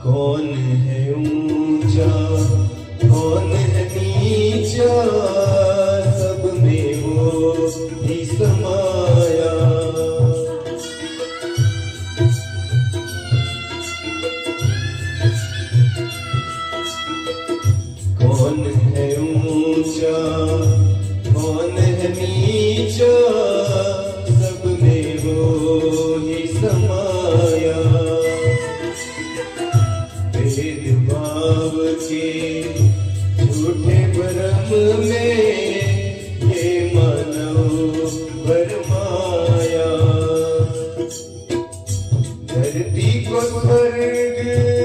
कौन है ऊंचा कौन है नीचा, सब में वो ही समाया। कौन है ऊंचा कौन है नीचा, सब में वो ही समाया। भेदभाव के झूठे भ्रम में ये मानव भरमाया। धरती को स्वर्ग